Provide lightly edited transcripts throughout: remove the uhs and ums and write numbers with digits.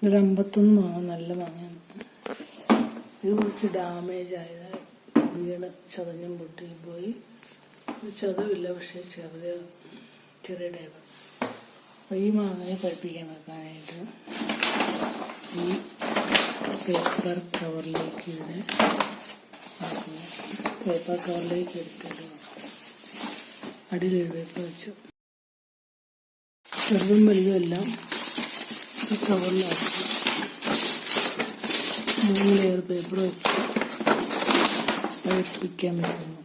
ഒരു 51 മാങ്ങ, നല്ല മാങ്ങയാണ്. ഇത് കുറച്ച് ഡാമേജ് ആയത്, വീണ് ചതഞ്ഞും പൊട്ടി പോയി. ഇത് ചതവില്ല, പക്ഷെ ചെറിയ ടൈപ്പ്. അപ്പോൾ ഈ മാങ്ങയെ പഴുപ്പിക്കാൻ വെക്കാനായിട്ട് ഈ പേപ്പർ കവറിലേക്ക് എടുത്തിട്ട് അടിയിലൊരു പേപ്പർ വെച്ചു. ചെറുതും വലുതും എല്ലാം ഈ കവറിലാക്കി 3 ലെയർ പേപ്പർ വെച്ച് പഴുപ്പിക്കാൻ പറ്റുന്നു.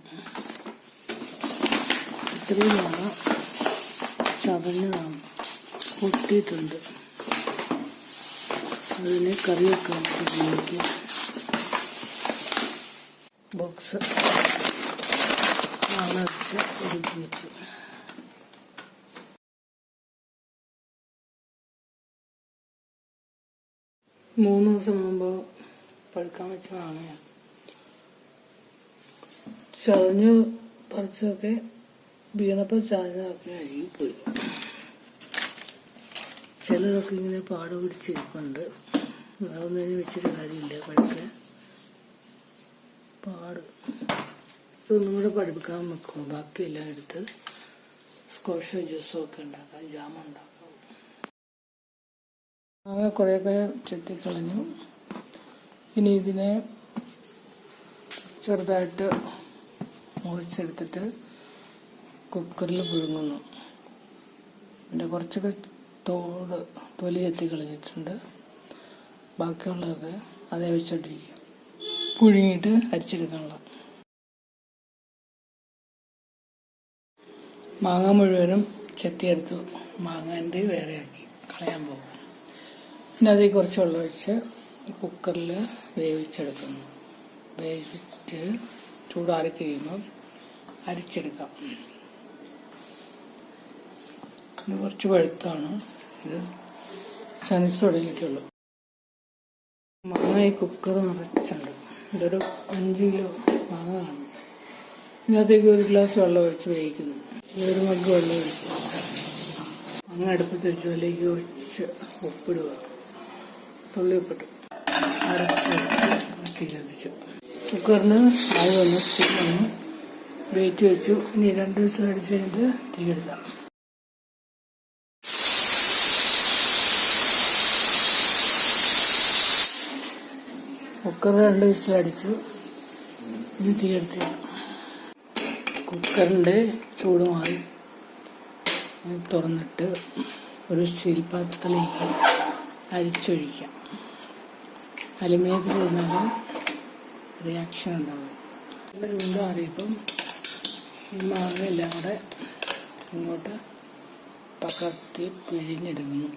ഇത്രയും മാങ്ങ ചതഞ്ഞതാണ്, പൊട്ടിയിട്ടുണ്ട്. അതിനെ കറി വെക്കാൻ ഉപയോഗിക്കും. ബോക്സ് അടച്ച് ഒതുക്കി വെച്ചു. മൂന്ന് ദിവസം മുമ്പ് പഴുക്കാൻ വെച്ച മാങ്ങയാണ്. ചതഞ്ഞ് പറിച്ചൊക്കെ വീണപ്പോൾ ചതഞ്ഞതൊക്കെ അഴുകിപ്പോയി. ചിലതൊക്കെ ഇങ്ങനെ പാട് പിടിച്ചിരിപ്പുണ്ട്. അതൊന്നും വെച്ചിട്ട് കാര്യമില്ല, പഴുക്കാൻ പാട്. ഇതൊന്നും കൂടെ പഠിപ്പിക്കാൻ വെക്കുക. ബാക്കിയെല്ലാം എടുത്ത് സ്ക്വാഷോ ജ്യൂസോ ഒക്കെ ഉണ്ടാക്കാം, ജാമ ഉണ്ടാക്കാം. അങ്ങനെ കുറേയൊക്കെ ചെത്തിക്കളഞ്ഞു. ഇനി ഇതിനെ ചെറുതായിട്ട് മുറിച്ചെടുത്തിട്ട് കുക്കറിൽ പുഴുങ്ങുന്നു. പിന്നെ കുറച്ചൊക്കെ തൊലി ചെത്തി കളഞ്ഞിട്ടുണ്ട്. ബാക്കിയുള്ളതൊക്കെ അതേ വെച്ചോണ്ടിരിക്കും. പുഴുങ്ങിയിട്ട് അരിച്ചെടുക്കാനുള്ള മാങ്ങ മുഴുവനും ചെത്തിയെടുത്തു. മാങ്ങാൻ്റെ വേറെയാക്കി കളയാൻ പോകും. പിന്നെ അതിൽ കുറച്ച് വെള്ളം ഒഴിച്ച് കുക്കറിൽ വേവിച്ചെടുക്കുന്നു. വേവിച്ച് ചൂടാറി കഴിയുമ്പോൾ അരിച്ചെടുക്കാം. ഇത് കുറച്ച് പഴുത്താണ്, ഇത് ചനച്ച് തുടങ്ങിയിട്ടുള്ളൂ. മാങ്ങ ഈ കുക്കർ നിറച്ചുണ്ട്. ഇതൊരു 5 കിലോ മാങ്ങ കാണും. ഇതിനകത്തേക്ക് 1 ഗ്ലാസ് വെള്ളം ഒഴിച്ച് വേവിക്കുന്നു. 1 മഗ് വെള്ളം ഒഴിച്ച് മാങ്ങ അടുപ്പത്ത് വെച്ച് അതിലേക്ക് ഒഴിച്ച് ഉപ്പിടുക. തുള്ളി ഉപ്പിട്ടു അരച്ച് കത്തിച്ചു. കുക്കറിന് ആയി വന്ന് സ്റ്റീം വന്ന് വെയിറ്റ് വെച്ചു. ഇനി 2 വിസിൽ അടിച്ച് കഴിഞ്ഞിട്ട് തീയെടുത്താം. കുക്കർ 2 വിസിലടിച്ചു. ഇനി തീയെടുത്ത് കുക്കറിൻ്റെ ചൂട് മാറി തുറന്നിട്ട് ഒരു സ്റ്റീൽ പാത്രത്തിലേക്ക് അരിച്ചൊഴിക്കാം. അലുമിനിയത്തിൽ ഇരുന്നാലും റിയാക്ഷൻ ഉണ്ടാകും. ചൂട് മാറിയപ്പം ഈ മാങ്ങ എല്ലാം കൂടെ ഇങ്ങോട്ട് പകർത്തി പിഴിഞ്ഞെടുക്കുന്നു.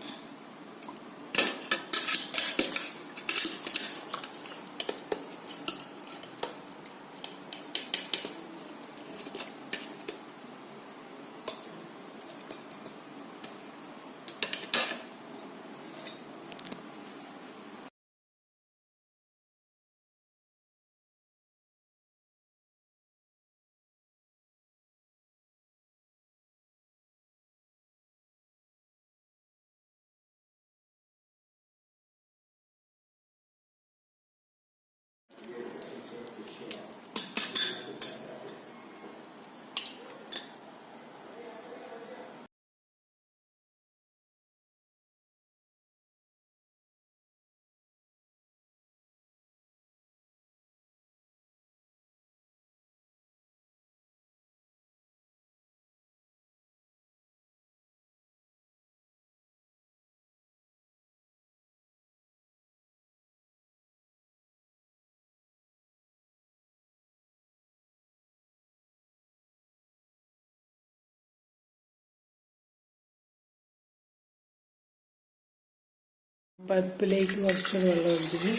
പരിപ്പിലേക്ക് കുറച്ച് വെള്ളം ഒഴിച്ചിട്ട്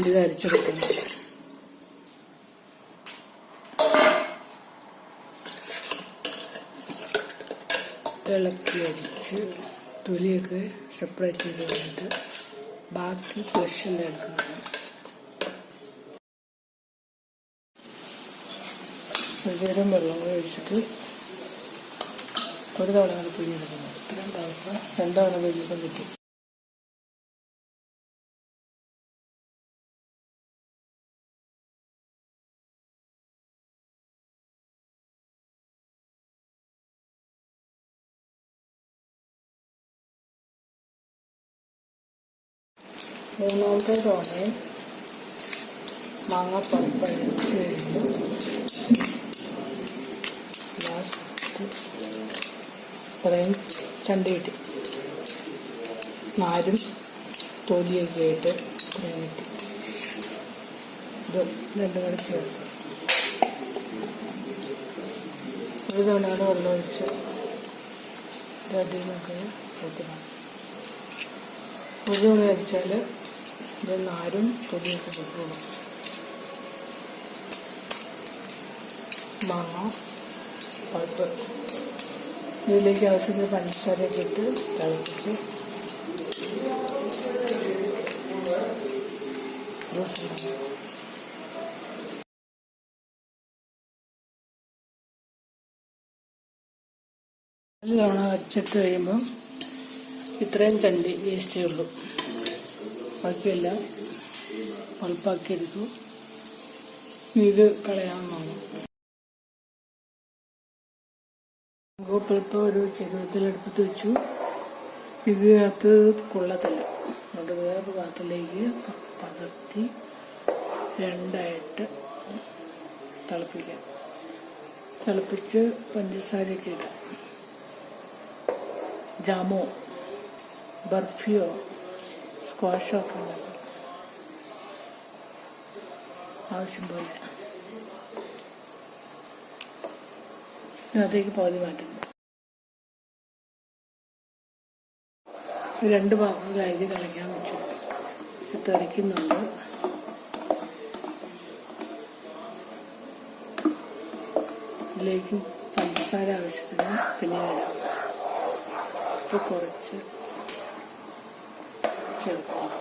ഇത് അരിച്ചെടുക്കണം. ഇളക്കി അരിച്ച് തൊലിയൊക്കെ സെപ്പറേറ്റ് ചെയ്ത് കഴിഞ്ഞിട്ട് ബാക്കി ഫ്ലഷെല്ലാം എടുക്കണം. ശരീരം വെള്ളം കൂടെ ഒഴിച്ചിട്ട് 1 തവണ പിഴിഞ്ഞെടുക്കണം. 2 തവണ പിഴിഞ്ഞിട്ടും കിട്ടി. മൂന്നാമത്തെ തവണയും മാങ്ങാപ്പരിപ്പ് അഴിച്ച് കഴിഞ്ഞു. ലാസ്റ്റ് ഇത്രയും ചണ്ടി കിട്ടി. നാരും തൊലിയൊക്കെ ആയിട്ട് ഇത്രയും കിട്ടി. ഇത് രണ്ടും കൂടി ചേർത്ത് ഒരു തവണയാണ് വെള്ളമൊഴിച്ച് അടിയിൽ നിന്നൊക്കെ ഊറ്റണം. ഒരു തവണ അരിച്ചാൽ ഇത് നാരും തൊലിയൊക്കെ കിട്ടുള്ളൂ. മാങ്ങ പഴുപ്പ് ഇതിലേക്ക് ആവശ്യത്തിന് പഞ്ചസാരയൊക്കെ ഇട്ട് തിളപ്പിച്ച് ജ്യൂസ് ഉണ്ടാകും. ഒരു തവണ വച്ചിട്ട് കഴിയുമ്പം ഇത്രയും ചണ്ടി വേസ്റ്റേ ഉള്ളൂ. ബാക്കിയെല്ലാം പൾപ്പാക്കി എടുത്തു. ഇത് കളയാവുന്നതാണ്. മാങ്ങാപ്പൾപ്പ് ഒരു ചെരുവത്തിലെടുത്ത് വെച്ചു. ഇതിനകത്ത് കൊള്ളത്തില്ല. അതുകൊണ്ട് വേറൊരു പാത്രത്തിലേക്ക് പകർത്തി രണ്ടായിട്ട് തിളപ്പിക്കാം. തിളപ്പിച്ച് പഞ്ചസാരയൊക്കെ ഇടാം. ജാമോ ബർഫിയോ സ്ക്വാഷോ ഒക്കെ ഉണ്ടാക്കാം ആവശ്യം പോലെ. അതിലേക്ക് പകുതി മാറ്റുന്നു. രണ്ട് പാത്രത്തിലായി കളിക്കാൻ വെച്ചു. തെറിക്കുന്നുണ്ട്. ഇതിലേക്ക് പഞ്ചസാര ആവശ്യത്തിന് പിന്നീട് ഇടാം. ഉപ്പ് കുറച്ച് ചേർക്കണം.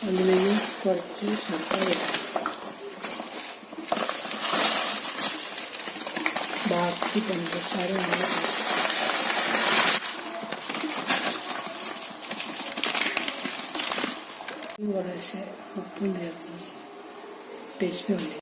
അതിലേക്ക് കുറച്ച് ശർക്കര ഇടാം. ബാക്കി പഞ്ചസാര നല്ല കുറേശ്ശെ ഉപ്പും ചേർക്കുന്നു ടേസ്റ്റിന് വേണ്ടി.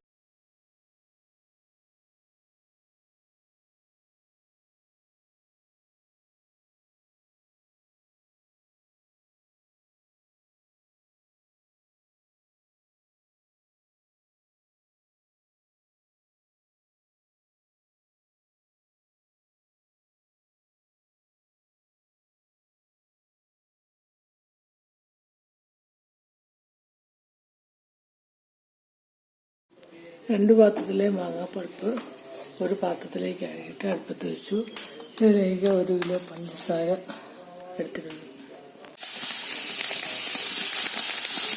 രണ്ട് പാത്രത്തിലെ മാങ്ങാപ്പൾപ്പ് ഒരു പാത്രത്തിലേക്കായിട്ട് അടുപ്പത്ത് വെച്ചു. ഇതിലേക്ക് 1 കിലോ പഞ്ചസാര എടുത്തിരുന്നു.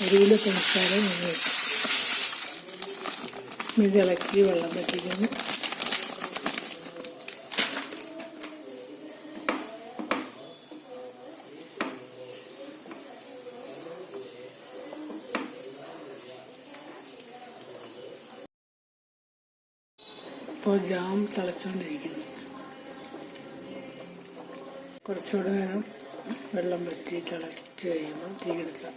1 കിലോ പഞ്ചസാര വെച്ചു. ഇത് ഇളക്കി വെള്ളം പറ്റിക്കുന്നു. ഇപ്പോൾ ജാം തിളച്ചുകൊണ്ടിരിക്കുന്നു. കുറച്ചുകൂടെ നേരം വെള്ളം വറ്റി തിളച്ച് കഴിയുമ്പോൾ തീയെടുക്കാം.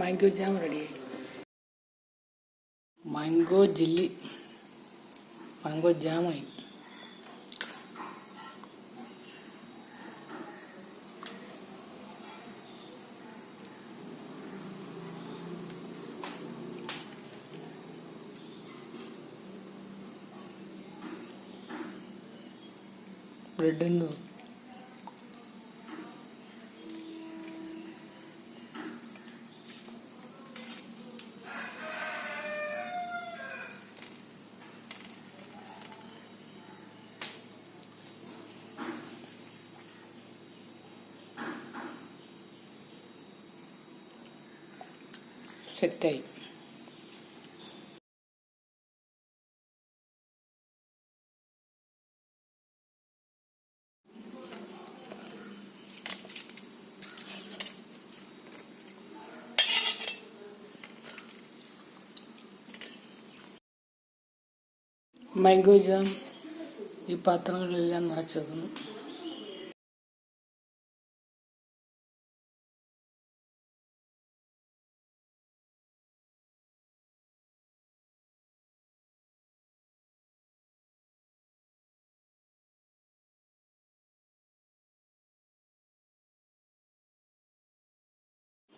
മാംഗോ ജാം റെഡിയായി. മാംഗോ ജെല്ലി, മാംഗോ ജാമായി. ബ്രെഡിന് സെറ്റായി. മാംഗോ ജാം ഈ പാത്രങ്ങളിലെല്ലാം നിറച്ച് വെക്കുന്നു.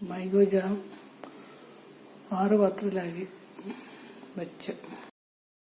മാംഗോ ജാം 6 പാത്രത്തിലാക്കി വെച്ചു.